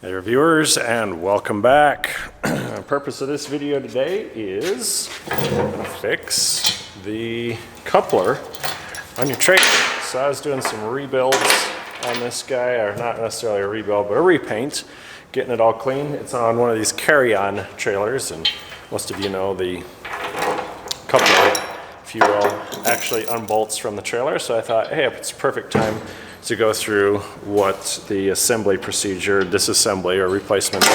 Hey viewers, and welcome back. The purpose of this video today is to fix the coupler on your trailer. So I was doing some rebuilds on this guy, or not necessarily a rebuild, but a repaint, getting it all clean. It's on one of these Cary-On trailers, and most of you know the coupler, if you will, actually unbolts from the trailer. So I thought, hey, it's a perfect time to go through what the assembly procedure, disassembly or replacement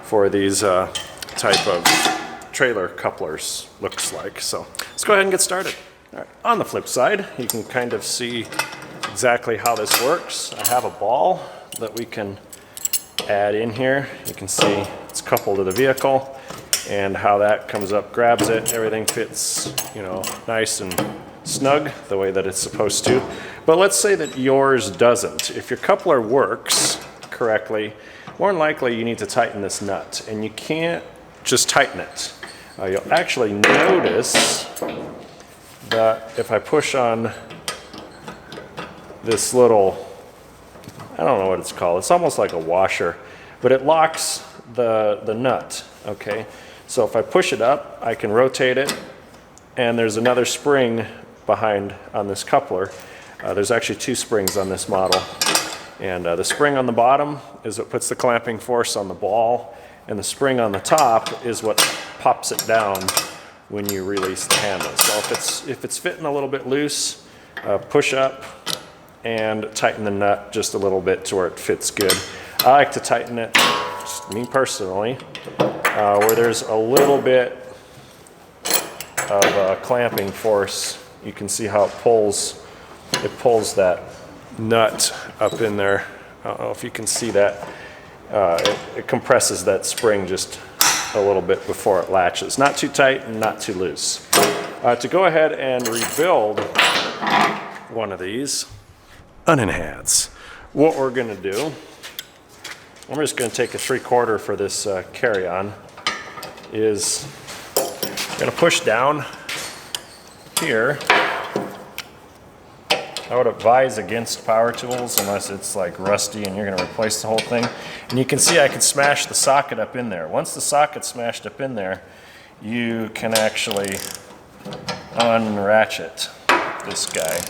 for these type of trailer couplers looks like. So let's go ahead and get started. All right. On the flip side, you can kind of see exactly how this works. I have a ball that we can add in here. You can see it's coupled to the vehicle and how that comes up, grabs it, everything fits, you know, nice and snug the way that it's supposed to. But let's say that yours doesn't. If your coupler works correctly, more than likely you need to tighten this nut, and you can't just tighten it. You'll actually notice that if I push on this little, I don't know what it's called, it's almost like a washer, but it locks the nut, okay? So if I push it up, I can rotate it, and there's another spring behind on this coupler. There's actually two springs on this model, and the spring on the bottom is what puts the clamping force on the ball, and the spring on the top is what pops it down when you release the handle. So if it's fitting a little bit loose, push up and tighten the nut just a little bit to where it fits good. I like to tighten it, just me personally, where there's a little bit of clamping force. You can see how it pulls that nut up in there. I don't know if you can see that. It compresses that spring just a little bit before it latches. Not too tight and not too loose. To go ahead and rebuild one of these, unenhance, what we're going to do, I'm just going to take a 3/4 for this Cary-On, is I'm going to push down here. I would advise against power tools unless it's like rusty and you're going to replace the whole thing. And you can see I can smash the socket up in there. Once the socket's smashed up in there, you can actually unratchet this guy.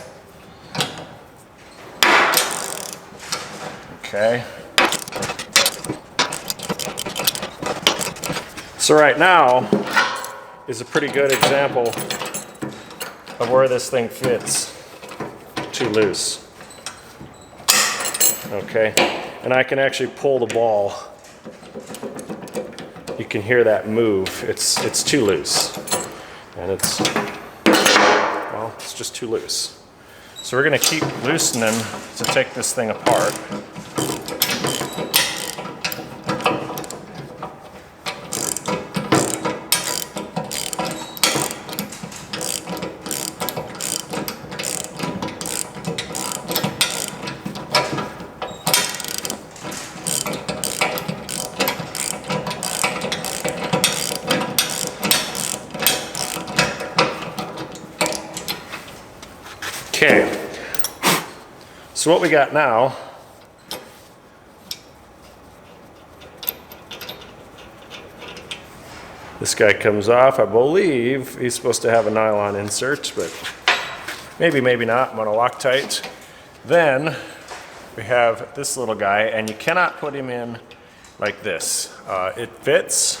Okay. So right now is a pretty good example of where this thing fits. Too loose. Okay, and I can actually pull the ball. You can hear that move. It's too loose, and it's just too loose. So we're going to keep loosening to take this thing apart. Okay, so what we got now this guy comes off. I believe he's supposed to have a nylon insert, but maybe not. I'm going to Loctite. Then we have this little guy, and you cannot put him in like this. It fits,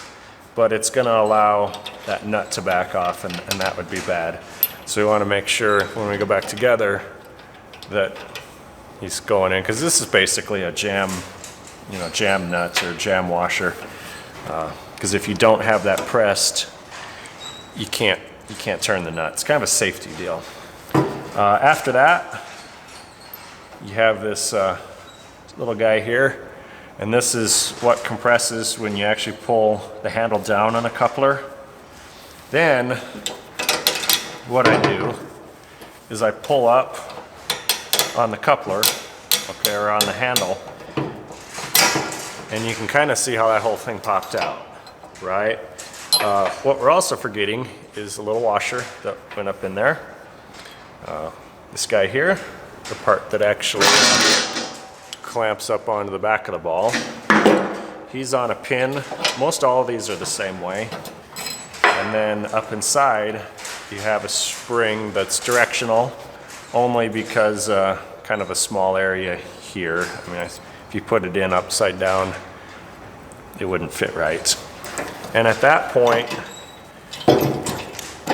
but it's going to allow that nut to back off, and that would be bad. So we want to make sure when we go back together that he's going in, because this is basically a jam nut or jam washer. Because if you don't have that pressed, you can't turn the nut. It's kind of a safety deal. After that, you have this little guy here, and this is what compresses when you actually pull the handle down on a coupler. Then what I do is I pull up on the coupler, okay, or on the handle, and you can kind of see how that whole thing popped out, right? What we're also forgetting is a little washer that went up in there. This guy here, the part that actually clamps up onto the back of the ball. he's on a pin. Most all of these are the same way. And then up inside, you have a spring that's directional, only because kind of a small area here. I mean, if you put it in upside down, it wouldn't fit right. And at that point,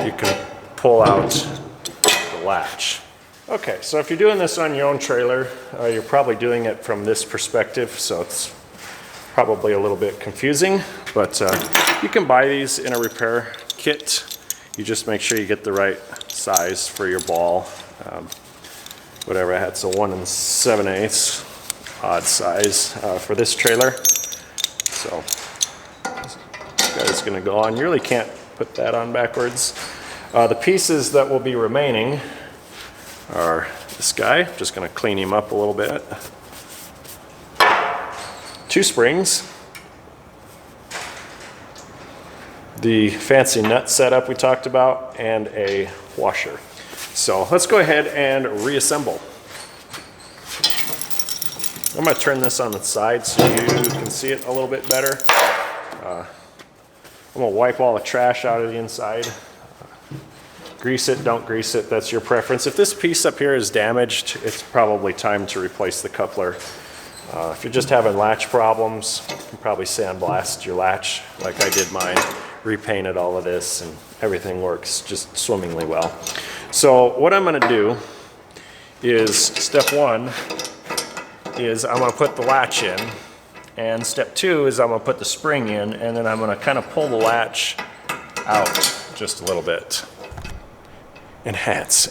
you can pull out the latch. Okay, so if you're doing this on your own trailer, you're probably doing it from this perspective, so it's probably a little bit confusing, but you can buy these in a repair kit. You just make sure you get the right size for your ball. Whatever I had, so 1 7/8 odd size for this trailer. So this guy's gonna go on. You really can't put that on backwards. The pieces that will be remaining are this guy. I'm just gonna clean him up a little bit. 2 springs. The fancy nut setup we talked about, and a washer. So let's go ahead and reassemble. I'm going to turn this on the side so you can see it a little bit better. I'm going to wipe all the trash out of the inside. Grease it, don't grease it, that's your preference. If this piece up here is damaged, it's probably time to replace the coupler. If you're just having latch problems, you can probably sandblast your latch like I did mine. Repainted all of this, and everything works just swimmingly well. So what I'm going to do is, step 1 is I'm going to put the latch in, and step 2 is I'm going to put the spring in, and then I'm going to kind of pull the latch out just a little bit. Enhance.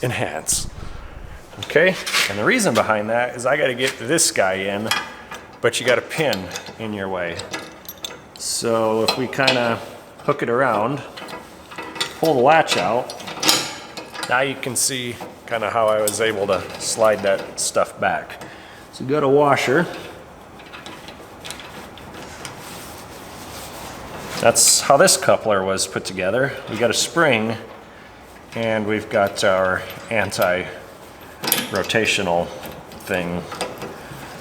Okay, and the reason behind that is I got to get this guy in, but you got a pin in your way. So if we kind of hook it around, pull the latch out, now you can see kind of how I was able to slide that stuff back. So go to washer. That's how this coupler was put together. We got a spring, and we've got our anti-rotational thing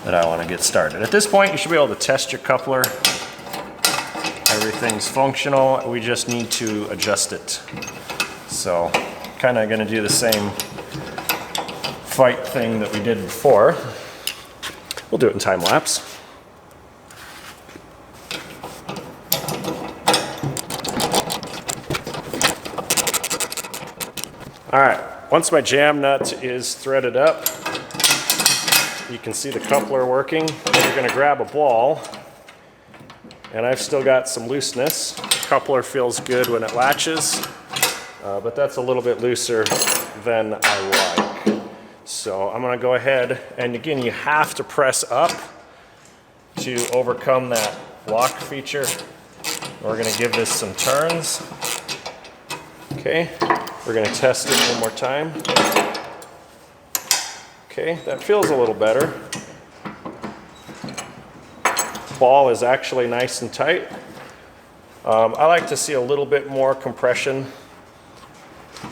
that I want to get started. At this point, you should be able to test your coupler. Everything's functional, we just need to adjust it. So, kind of going to do the same fight thing that we did before. We'll do it in time lapse. Alright, once my jam nut is threaded up, you can see the coupler working. You're going to grab a ball. And I've still got some looseness. The coupler feels good when it latches, but that's a little bit looser than I like. So I'm going to go ahead, and again, you have to press up to overcome that lock feature. We're going to give this some turns. Okay, we're going to test it one more time. Okay, that feels a little better. Ball is actually nice and tight. I like to see a little bit more compression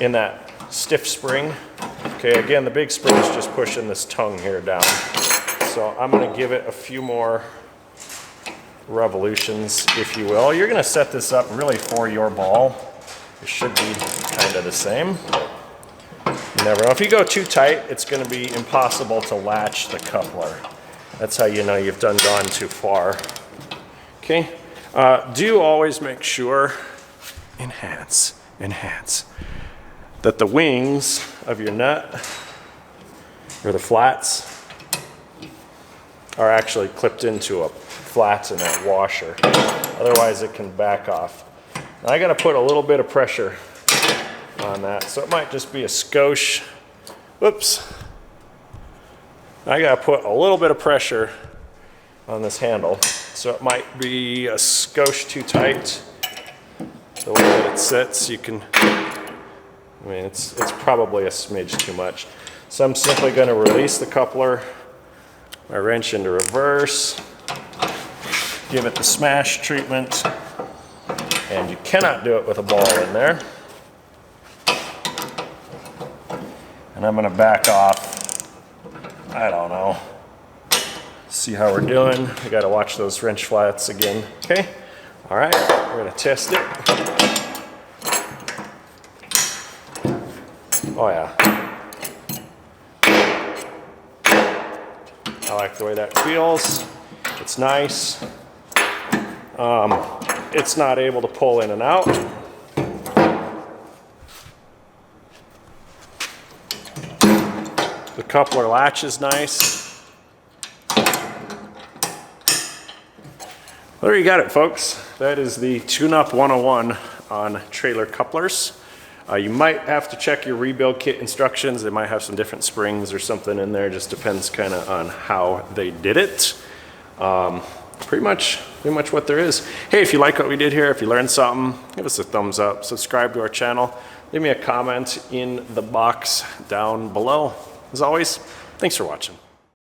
in that stiff spring. Okay, again, the big spring is just pushing this tongue here down. So I'm going to give it a few more revolutions, if you will. You're going to set this up really for your ball. It should be kind of the same. You never know. If you go too tight, it's going to be impossible to latch the coupler. That's how you know you've gone too far. Okay, do always make sure, enhance, that the wings of your nut, or the flats, are actually clipped into a flat in that washer. Otherwise it can back off. Now I gotta put a little bit of pressure on that, so it might just be a skosh. Whoops. I gotta put a little bit of pressure on this handle, so it might be a skosh too tight. The way that it sits, you can, it's probably a smidge too much. So I'm simply gonna release the coupler, my wrench into reverse, give it the smash treatment, and you cannot do it with a ball in there. And I'm gonna back off, I don't know, see how we're doing. We got to watch those wrench flats again. Okay. All right. We're going to test it. Oh yeah. I like the way that feels. It's nice. It's not able to pull in and out. The coupler latch is nice. There you got it, folks. That is the Tune-Up 101 on trailer couplers. You might have to check your rebuild kit instructions. They might have some different springs or something in there. Just depends kind of on how they did it. Pretty much what there is. Hey, if you like what we did here, if you learned something, give us a thumbs up, subscribe to our channel, leave me a comment in the box down below. As always, thanks for watching.